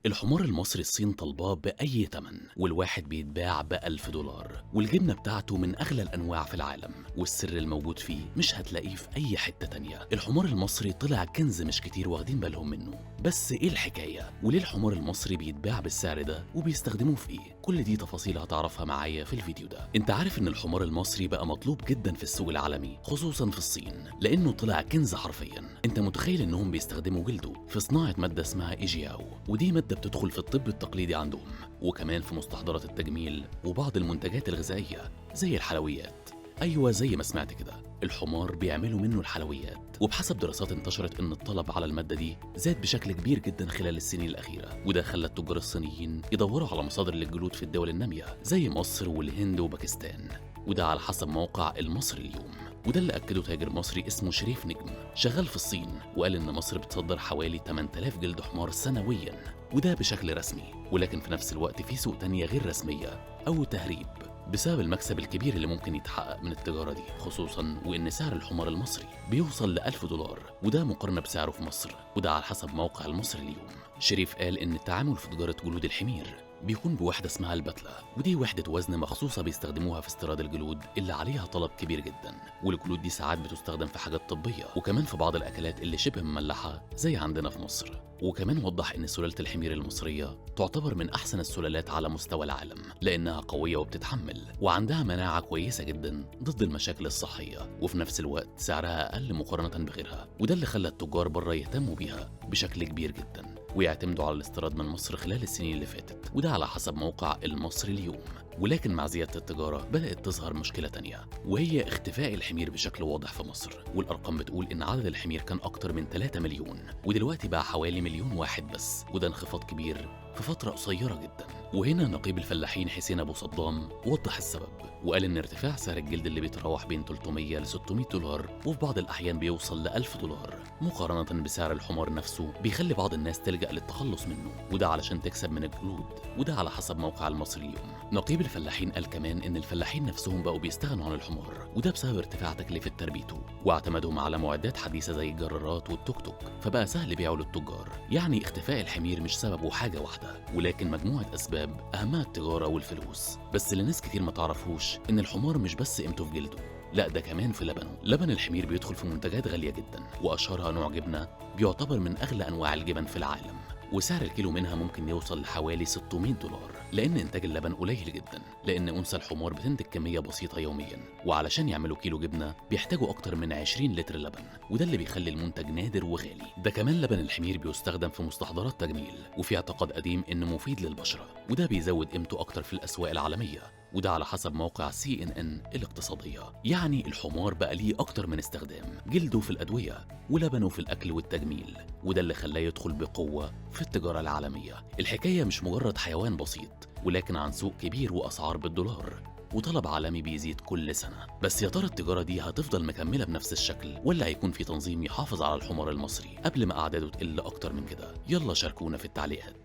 الحمار المصري الصين طالباه بأي تمن، والواحد بيتباع ب1000 دولار، والجبنة بتاعته من أغلى الأنواع في العالم، والسر الموجود فيه مش هتلاقيه في أي حتة تانية. الحمار المصري طلع كنز مش كتير واخدين بالهم منه، بس إيه الحكاية؟ وليه الحمار المصري بيتباع بالسعر ده وبيستخدموه في إيه؟ كل دي تفاصيل هتعرفها معايا في الفيديو ده. أنت عارف إن الحمار المصري بقى مطلوب جدا في السوق العالمي، خصوصا في الصين، لأنه طلع كنز حرفيا. أنت متخيل إنهم بيستخدموا جلده في صناعة مادة اسمها إيجياو، ودي مادة بتدخل في الطب التقليدي عندهم، وكمان في مستحضرات التجميل وبعض المنتجات الغذائية زي الحلويات. أيوة، زي ما سمعت كده، الحمار بيعملوا منه الحلويات. وبحسب دراسات انتشرت إن الطلب على المادة دي زاد بشكل كبير جدا خلال السنين الأخيرة، وده خلى التجار الصينيين يدوروا على مصادر للجلود في الدول النامية زي مصر والهند وباكستان، وده على حسب موقع المصري اليوم. وده اللي أكده تاجر مصري اسمه شريف نجم شغال في الصين، وقال إن مصر بتصدر حوالي 8000 جلد حمار سنويا، وده بشكل رسمي. ولكن في نفس الوقت في سوق تانية غير رسمية أو تهريب، بسبب المكسب الكبير اللي ممكن يتحقق من التجارة دي، خصوصا وإن سعر الحمار المصري بيوصل ل1000 دولار، وده مقارنة بسعره في مصر، وده على حسب موقع المصري اليوم. شريف قال إن التعامل في تجارة جلود الحمير بيكون بوحدة اسمها البتلة، ودي وحدة وزن مخصوصة بيستخدموها في استيراد الجلود اللي عليها طلب كبير جدا. والجلود دي ساعات بتستخدم في حاجات طبية، وكمان في بعض الأكلات اللي شبه مملحة زي عندنا في مصر. وكمان وضح إن سلالة الحمير المصرية تعتبر من أحسن السلالات على مستوى العالم، لأنها قوية وبتتحمل، وعندها مناعة كويسة جدا ضد المشاكل الصحية، وفي نفس الوقت سعرها أقل مقارنة بغيرها. وده اللي خلى التجار بره يهتموا بيها بشكل كبير جدا، ويعتمدوا على الاستيراد من مصر خلال السنين اللي فاتت، وده على حسب موقع المصري اليوم. ولكن مع زيادة التجارة بدأت تظهر مشكلة تانية، وهي اختفاء الحمير بشكل واضح في مصر. والأرقام بتقول إن عدد الحمير كان أكتر من 3 مليون، ودلوقتي بقى حوالي 1,000,000 بس، وده انخفاض كبير في فترة قصيرة جدا. وهنا نقيب الفلاحين حسين أبو صدام وضح السبب، وقال إن ارتفاع سعر الجلد اللي بيتراوح بين 300 ل 600 دولار، وفي بعض الأحيان بيوصل ل 1000 دولار مقارنة بسعر الحمار نفسه، بيخلي بعض الناس تلجأ للتخلص منه، وده علشان تكسب من الجلود، وده على حسب موقع المصري اليوم. نقيب الفلاحين قال كمان إن الفلاحين نفسهم بقوا بيستغنوا عن الحمار، وده بسبب ارتفاع تكلفة تربيته، واعتمادهم على معدات حديثة زي الجرارات والتوك توك، فبقى سهل بيعه للتجار. يعني اختفاء الحمير مش سببه حاجة واحدة، ولكن مجموعة أسباب أهمها التجارة والفلوس. بس اللي ناس كتير ما تعرفوش إن الحمار مش بس قيمته في جلده، لا ده كمان في لبنه. لبن الحمير بيدخل في منتجات غالية جدا، وأشهرها نوع جبنة بيعتبر من أغلى أنواع الجبن في العالم، وسعر الكيلو منها ممكن يوصل لحوالي 600 دولار، لأن إنتاج اللبن قليل جدا، لأن أنثى الحمار بتنتج كمية بسيطة يوميا، وعلشان يعملوا كيلو جبنة بيحتاجوا أكتر من 20 لتر لبن، وده اللي بيخلي المنتج نادر وغالي. ده كمان لبن الحمير بيستخدم في مستحضرات تجميل، وفي اعتقاد قديم إنه مفيد للبشرة، وده بيزود قيمته أكتر في الأسواق العالمية، وده على حسب موقع CNN الاقتصادية. يعني الحمار بقى ليه أكتر من استخدام، جلده في الأدوية ولبنه في الأكل والتجميل، وده اللي خلاه يدخل بقوة في التجارة العالمية. الحكاية مش مجرد حيوان بسيط، ولكن عن سوق كبير وأسعار بالدولار وطلب عالمي بيزيد كل سنة. بس يا ترى التجارة دي هتفضل مكملة بنفس الشكل، ولا هيكون في تنظيم يحافظ على الحمار المصري قبل ما أعداده تقل أكتر من كده؟ يلا شاركونا في التعليقات.